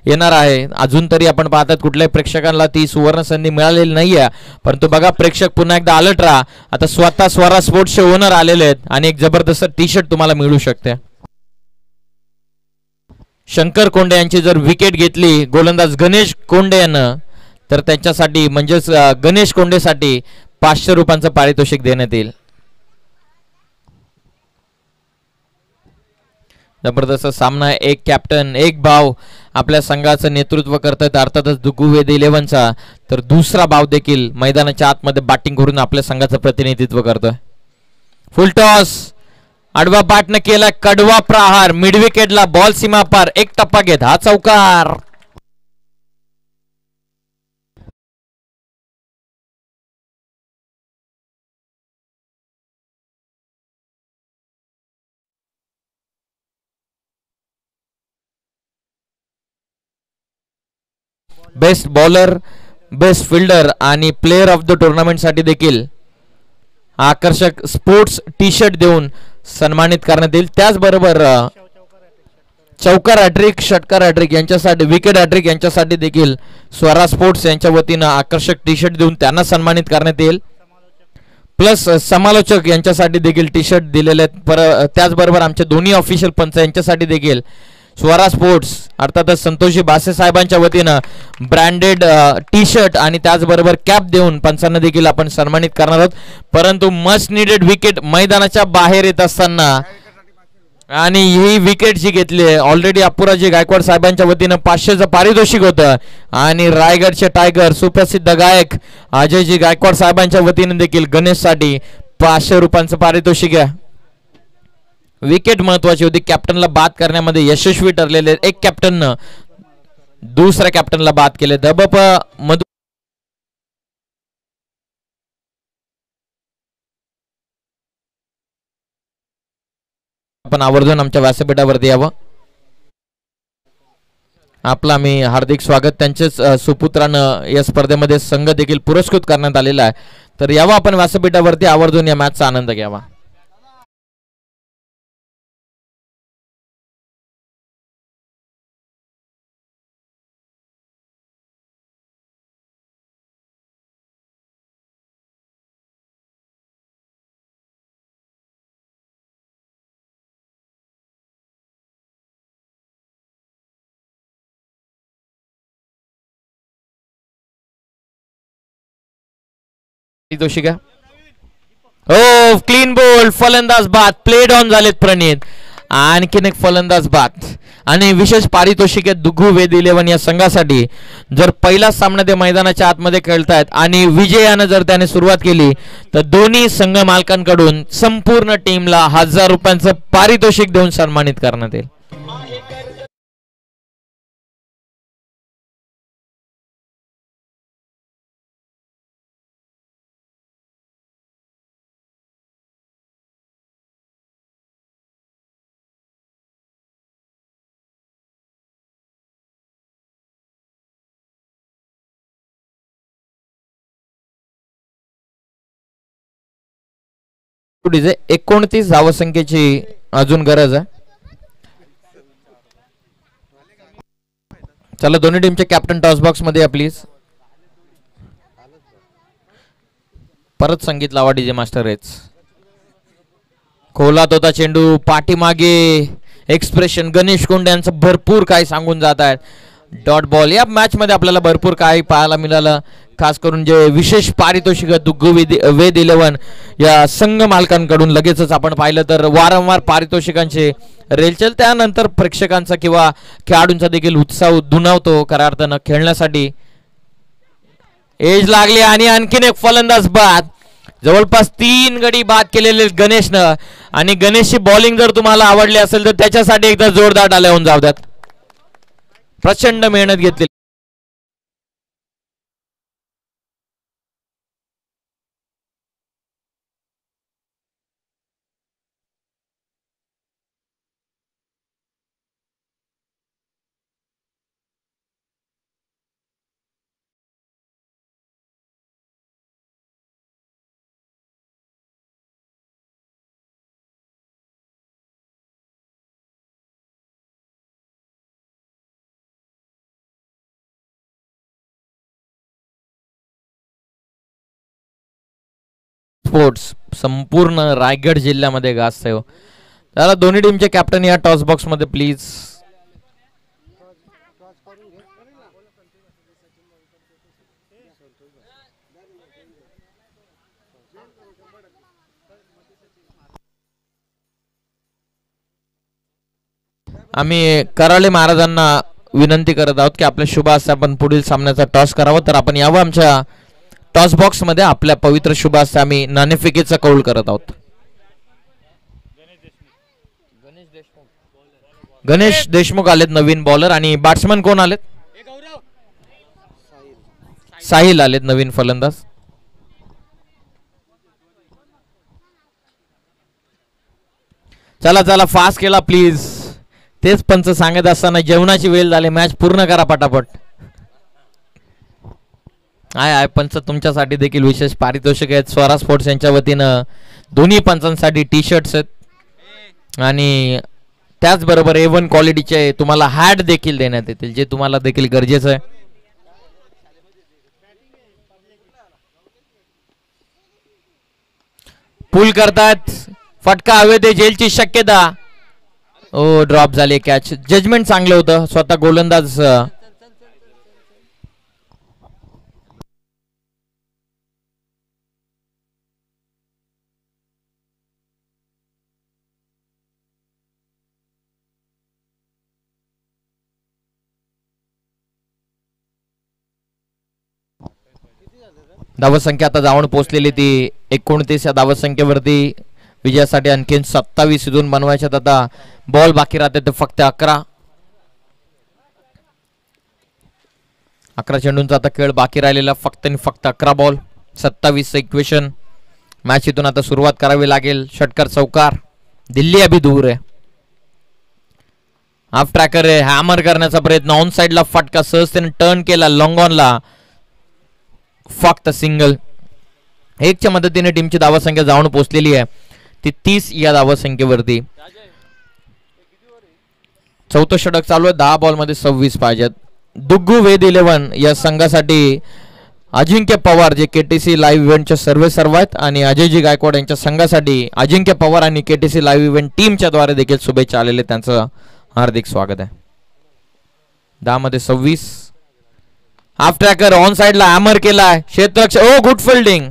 येणार आहे. अजून तरी आपण पाहतात कुठल्याही प्रेक्षकांना ती सुवर्ण संधी मिळालेली नाहीये, परंतु बघा प्रेक्षक पुन्हा एकदा अलर्ट राहा. आता स्वतः स्वरा स्पोर्ट्सचे ओनर आलेले आहेत आणि एक जबरदस्त टी शर्ट तुम्हाला मिळू शकते. शंकर कोंडे यांची जर विकेट घेतली गोलंदाज गणेश कोंडे यानं तर त्यांच्यासाठी म्हणजेच गणेश कोंडेसाठी 500 रुपयांचं पारितोषिक देण्यात येईल. जबरदस्त सामना. एक कॅप्टन एक भाव आपल्या संघाचं नेतृत्व करतात अर्थातच दुगुवेद 11चा, तर दुसरा भाव देखील मैदानाच्या आतमध्ये बॅटिंग करून आपल्या संघाचं प्रतिनिधित्व करतोय. फुल टॉस. आडवा बॅटनं केला कडवा प्रहार. मिड विकेटला बॉल सीमा पार. एक टप्पा घेत हा चौकार. बेस्ट बॉलर, बेस्ट फिल्डर आणि प्लेयर ऑफ द टुर्नामेंट साठी देखील आकर्षक स्पोर्ट्स टी शर्ट देऊन सन्मानित करण्यात येईल. त्याचबरोबर चौकार हॅट्रिक, षटकार हॅट्रिक यांच्यासाठी, विकेट हॅट्रिक यांच्यासाठी देखील स्वरा स्पोर्ट्स यांच्या वतीनं आकर्षक टी शर्ट देऊन त्यांना सन्मानित करण्यात येईल. प्लस समालोचक यांच्यासाठी देखील टी शर्ट दिलेले आहेत. त्याचबरोबर आमचे दोन्ही ऑफिशियल पंच यांच्यासाठी देखील स्वरा स्पोर्ट्स अर्थातच संतोषजी भासे साहेबांच्या वतीनं ब्रँडेड टी शर्ट आणि त्याचबरोबर कॅप देऊन पंचांना देखील आपण सन्मानित करणार आहोत. परंतु मस्ट निडेड विकेट मैदानाच्या बाहेर येत असताना आणि ही विकेट जी घेतली आहे ऑलरेडी अप्पुराजी गायकवाड साहेबांच्या वतीनं 500चं पारितोषिक होतं आणि रायगडचे टायगर सुप्रसिद्ध गायक अजयजी गायकवाड साहेबांच्या वतीनं देखील गणेशसाठी 500 रुपयांचं पारितोषिक आहे. विकेट महत्वाची होती. कॅप्टनला बाद करण्यामध्ये यशस्वी ठरलेले एक कॅप्टननं दुसऱ्या कॅप्टनला बाद केले. दबप मधु आपण आवर्जून आमच्या व्यासपीठावरती यावं. आपला मी हार्दिक स्वागत. त्यांचेच सुपुत्रानं या स्पर्धेमध्ये संघ देखील पुरस्कृत करण्यात आलेला आहे. तर यावं आपण व्यासपीठावरती आवर्जून या मॅचचा आनंद घ्यावा. दोषी का हो, क्लीन बोल्ड, फलंदाज बाद, प्लेड ऑन झालेत प्रणित. आणखीन एक फलंदाज बाद आणि विशेष पारितोषिक दुग्गू वेद 11 या संघासाठी. जर पहिला सामना ते मैदानाच्या आतमध्ये खेळतायत आणि विजयानं जर त्याने सुरुवात केली तर दोन्ही संघ मालकांकडून संपूर्ण टीमला 1000 रुपयांचं पारितोषिक देऊन सन्मानित करण्यात येईल. डीजे 29 धावसंख्येची अजून गरज आहे. चला दोन्ही टीमचे कॅप्टन टॉस बॉक्स मध्ये या प्लीज. परत संगीत लावा डीजे मास्टर रेच. खोलात होता चेंडू, पाठीमागे एक्सप्रेशन गणेश कोंडे यांचं भरपूर काय सांगून जात आहेत. Dot ball. या मॅच मध्ये आपल्याला भरपूर काही पाहायला मिळालं, खास करून जे विशेष पारितोषिक दुग्गू वेद 11 या संघ मालकांकडून लगेचच आपण पाहिलं तर वारंवार पारितोषिकांचे रेलचेल. त्यानंतर प्रेक्षकांचा किंवा खेळाडूंचा देखील उत्साह दुणावतो खऱ्या अर्थानं खेळण्यासाठी. एज लागली आणि आणखीन एक फलंदाज बाद. जवळपास 3 गडी बाद केलेले गणेशनं. आणि गणेशची बॉलिंग जर तुम्हाला आवडली असेल तर त्याच्यासाठी एकदा जोरदार टाळ्या होऊन जाऊ द्यात. प्रचंड मेहनत घेतली. स्पोर्ट्स संपूर्ण रायगड जिल्ह्यामध्ये गाजतंय हो. त्याला दोन्ही टीमचे कॅप्टन या टॉस बॉक्स मध्ये प्लीज. आम्ही कराळे महाराजांना विनंती करत आहोत की आपल्या शुभ हस्ते आपण पुढील सामन्याचा टॉस करावा. तर आपण यावं आमच्या टॉस बॉक्स मध्ये. आपल्या पवित्र शुभ हस्ते आम्ही नाणेफेकीचा कौल करत आहोत. गणेश देशमुख आलेत नवीन बॉलर. आणि बॅट्समन कोण आलेत? साहिल आलेत नवीन फलंदाज. चला चला फास्ट केला प्लीज. तेच पंच सांगत असताना जेवणाची वेळ झाली. मॅच पूर्ण करा पटापट. आहे पंच तुमच्यासाठी देखील विशेष पारितोषिक आहेत. स्वरा स्पोर्ट्स यांच्या वतीनं दोन्ही पंचांसाठी टी शर्ट्स आहेत आणि त्याचबरोबर A1 क्वालिटीचे तुम्हाला हॅट देखील देण्यात येतील, जे तुम्हाला देखील गरजेचं आहे. पुल करतात, फटका हवेत, जेलची शक्यता. ओ ड्रॉप झाले कॅच. जजमेंट चांगलं होतं. स्वतः गोलंदाज धावसंख्या आता जाऊन पोहोचलेली ती 29 या धावसंख्येवरती. विजयासाठी आणखीन 27 इथून बनवायच्यात. आता बॉल बाकी राहते ते फक्त 11 चेंडूंचा आता खेळ बाकी राहिलेला फक्त 11 बॉल. 27 इक्वेशन. मॅच इथून आता सुरुवात करावी लागेल. षटकार चौकार. दिल्ली अभी दूर आहे. हाफ ट्रॅकर आहे, हॅमर करण्याचा प्रयत्न, ऑन साइडला फटका, सहजतेने टर्न केला लॉंग ऑनला, फक्त सिंगल. 1च्या मदतीने टीमची धावसंख्या जाऊन पोहोचलेली आहे ती 30 या धावसंख्येवरती. चौथं षटक चालू आहे, 10 बॉलमध्ये 26 पाहिजेत. दुग्गू वेद 11 या संघासाठी अजिंक्य पवार जे केटीसी लाईव्ह इव्हेंटचे सर्व आहेत आणि अजयजी गायकवाड यांच्या संघासाठी अजिंक्य पवार आणि केटीसी लाईव्ह इव्हेंट टीमच्या द्वारे देखील शुभेच्छा आलेले, त्यांचं हार्दिक स्वागत आहे. 10 मध्ये 26. हाफ ट्रॅकर ऑन साइडला हॅमर केलाय, क्षेत्ररक्षक, ओ गुड फिल्डिंग.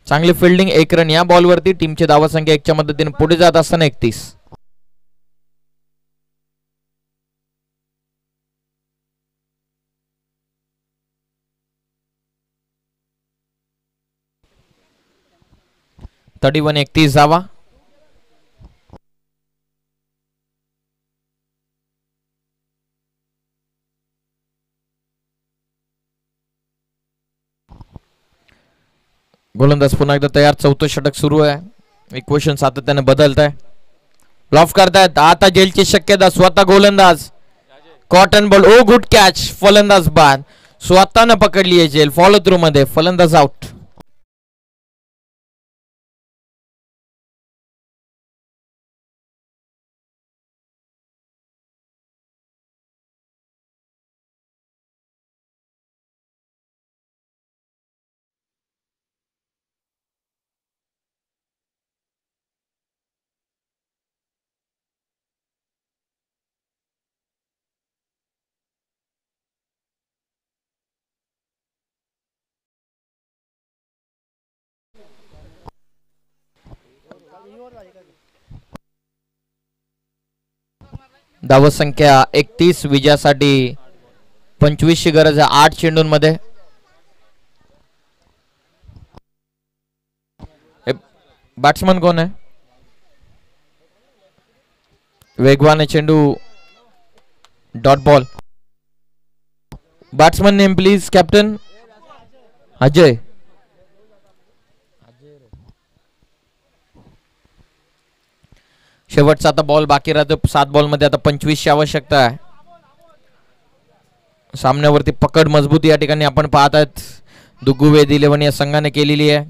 चांगली फिल्डिंग, 1 रन या बॉलवरती. टीमची धावसंख्या 1च्या मदतीने पुढे जात असताना 31. तडी 31 धावा. गोलंदाज पुन्हा एकदा तयार. चौथं षटक सुरू आहे. इक्वेशन सातत्याने बदलत आहे. लॉफ करतायत, आता जेलची शक्यता. स्वतः गोलंदाज, कॉटन बॉल, ओ गुड कॅच. फलंदाज बाद, स्वतःनं पकडली आहे जेल. फॉलो थ्रू मध्ये फलंदाज आउट. धावसंख्या 31. विजयासाठी 25 ची गरज आहे 8 चेंडूंमध्ये. बॅट्समन कोण आहे? वेगवान चेंडू, dot ball. Batsman name please captain. Ajay. शेवटचा आता बॉल बाकी राहतो. 7 बॉलमध्ये आता 25 ची आवश्यकता आहे. सामन्यावरती पकड मजबूती या ठिकाणी आपण पाहत आहेत दुग्गू वेद 11 या संघाने केलेली आहे.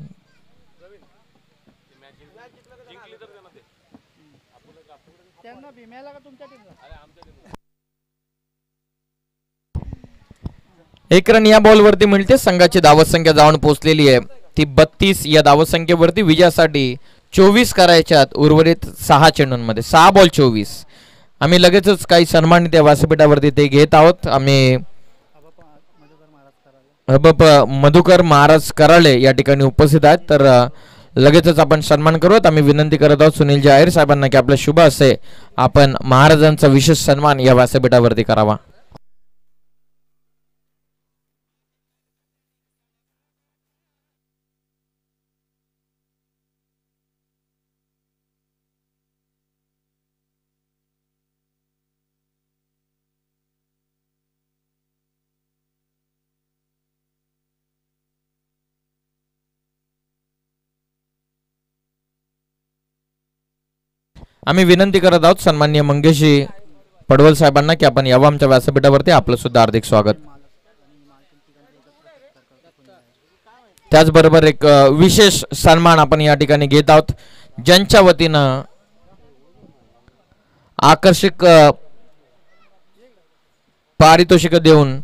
एक रन या बॉलवरती मिळते. संघाची धावसंख्या जाऊन पोहोचलेली आहे ती 32 या धावसंख्येवरती. विजयासाठी 24 करायच्यात उर्वरित 6 चेंडूंमध्ये. 6 बॉल 24. आम्ही लगेचच काही सन्मानित या व्यासपीठावरती ते घेत आहोत. आम्ही मधुकर महाराज कराळे या ठिकाणी उपस्थित आहेत, तर लगेचच आपण सन्मान करूयात. आम्ही विनंती करत आहोत सुनील जाहीर साहेबांना की आपल्या शुभ हस्ते आपण महाराजांचा विशेष सन्मान या व्यासपीठावरती करावा. आम्ही विनंती करत आहोत सन्माननीय मंगेशजी पडवल साहेबांना की आपण यावं आमच्या व्यासपीठावरती. आपलं सुद्धा हार्दिक स्वागत. त्याचबरोबर एक विशेष सन्मान आपण या ठिकाणी घेत आहोत ज्यांच्या वतीनं आकर्षक पारितोषिक देऊन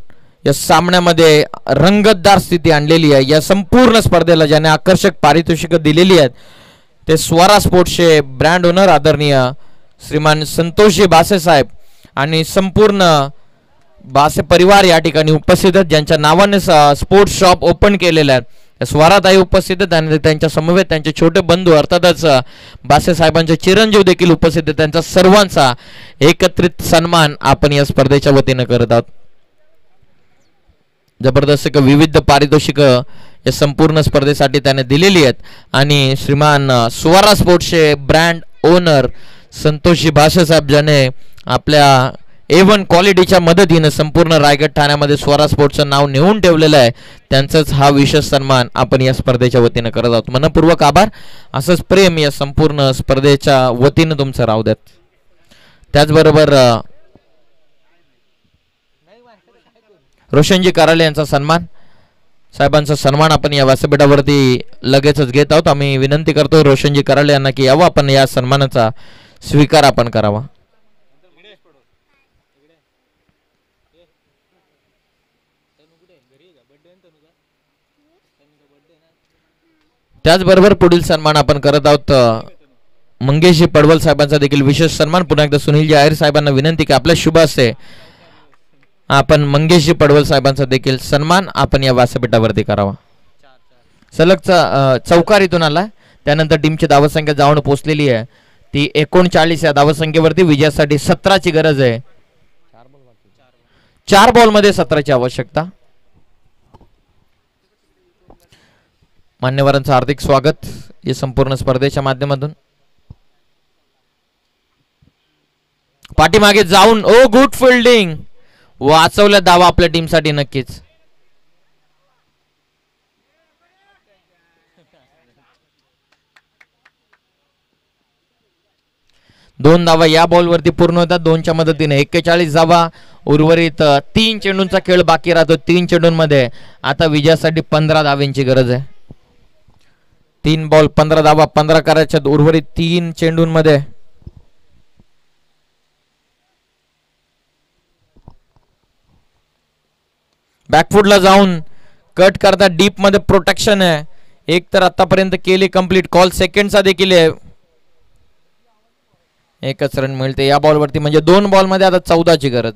या सामन्यामध्ये रंगतदार स्थिती आणलेली आहे. या संपूर्ण स्पर्धेला ज्याने आकर्षक पारितोषिक दिलेली आहेत ते स्वरा स्पोर्ट्सचे ब्रँड ओनर आदरणीय श्रीमान संतोषजी बासे साहेब आणि संपूर्ण बासे परिवार या ठिकाणी उपस्थित आहेत, ज्यांच्या नावाने स्पोर्ट्स शॉप ओपन केलेलं आहे. स्वराताई उपस्थित आहेत आणि त्यांच्या समवेत त्यांचे छोटे बंधू अर्थातच बासे साहेबांचे चिरंजीव देखील उपस्थित आहेत. त्यांचा सर्वांचा एकत्रित सन्मान आपण या स्पर्धेच्या वतीनं करत आहोत. जबरदस्त विविध पारितोषिक या संपूर्ण स्पर्धेसाठी त्याने दिलेली आहेत आणि श्रीमान स्वरा स्पोर्ट्सचे ब्रँड ओनर संतोषजी भाषे साहेब ज्याने आपल्या A1 क्वालिटीच्या मदतीनं संपूर्ण रायगड ठाण्यामध्ये स्वरा स्पोर्ट्सचं नाव नेऊन ठेवलेलं आहे. त्यांचाच हा विशेष सन्मान आपण या स्पर्धेच्या वतीनं करत आहोत. मनपूर्वक आभार. असंच प्रेम या संपूर्ण स्पर्धेच्या वतीनं तुमचं राहू द्यात. त्याचबरोबर रोशनजी कराले यांचा सन्मान, साहेबांचा सन्मान आपण या व्यासपीठावरती लगेचच घेत आहोत. आम्ही विनंती करतो रोशनजी कराले यांना की यावं, आपण या सन्मानाचा स्वीकार आपण करावा. त्याचबरोबर पुढील सन्मान आपण करत आहोत मंगेशजी पडवल साहेबांचा देखील विशेष सन्मान. पुन्हा एकदा सुनीलजी आयर साहेबांना विनंती की आपल्या शुभ हस्ते आपण मंगेशजी पडवल साहेबांचा देखील सन्मान आपण या व्यासपीठावरती करावा. सलगचा चौकारीतून आला, त्यानंतर टीमची धावसंख्या जाऊन पोहोचलेली आहे ती 39 या धावसंख्येवरती. विजयासाठी 17ची गरज आहे. 4 बॉलमध्ये 17ची आवश्यकता. मान्यवरांचं हार्दिक स्वागत या संपूर्ण स्पर्धेच्या माध्यमातून. पाठीमागे जाऊन ओ गुड फिल्डिंग, वाचवल्या धावा आपल्या टीमसाठी नक्कीच. दोन धावा या बॉलवरती पूर्ण होतात 2च्या मदतीने. 41 धावा. उर्वरित 3 चेंडूंचा खेळ बाकी राहतो. 3 चेंडूंमध्ये आता विजयासाठी 15 धावांची गरज आहे. 3 बॉल 15 धावा 15 करायच्या उर्वरित 3 चेंडूंमध्ये. बॅकफुटला जाऊन कट करता डीप मध्ये प्रोटेक्शन आहे. एक तर आतापर्यंत केली कंप्लीट. कॉल सेकंडचा देखील आहे. एकच रन मिळते या बॉलवरती, म्हणजे 2 बॉलमध्ये आता 14ची गरज.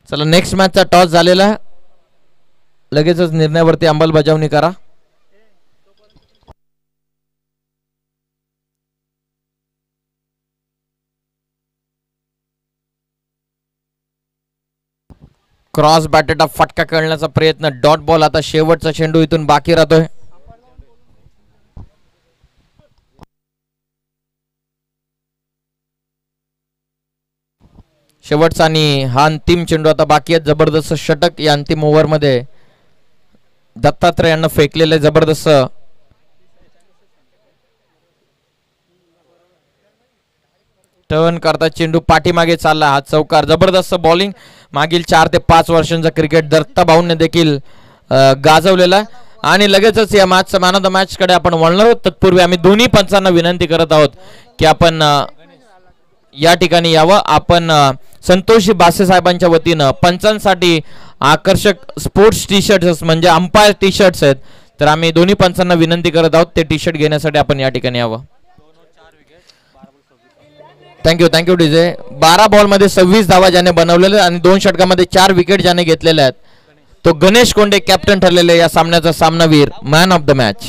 चला नेक्स्ट मॅचचा टॉस झालेला, लगेचच निर्णयावरती अंमलबजावणी करा. क्रॉस बॅटेटा फटका खेळण्याचा प्रयत्न. Dot ball. आता शेवटचा चेंडू इथून बाकी राहतोय. शेवटचा आणि हा अंतिम चेंडू आता बाकी आहे. जबरदस्त षटक या अंतिम ओव्हर मध्ये दत्तात्रय यांना फेकलेलं आहे. जबरदस्त टर्न करता चेंडू पाठीमागे चालला. हा चौकार. जबरदस्त बॉलिंग. मागील 4 ते 5 वर्षांचा क्रिकेट दत्ता भाऊंनी देखील गाजवलेला. आणि लगेचच या मॅचचा मॅन ऑफ द मॅच कडे आपण वळणार आहोत. तत्पूर्वी आम्ही दोन्ही पंचांना विनंती करत आहोत की आपण या ठिकाणी यावं. आपण संतोषी बासे साहेबांच्या वतीनं पंचांसाठी आकर्षक स्पोर्ट्स टी शर्ट्स म्हणजे अंपायर टी शर्ट्स आहेत, तर आम्ही दोन्ही पंचांना विनंती करत आहोत ते टी शर्ट घेण्यासाठी आपण या ठिकाणी यावं. Thank you DJ. 12 बॉलमध्ये 26 धावा ज्याने बनवलेले आणि 2 षटकामध्ये 4 विकेट ज्याने घेतलेले आहेत तो गणेश कोंडे कॅप्टन ठरलेले या सामन्याचा सामनावीर, मॅन ऑफ द मॅच.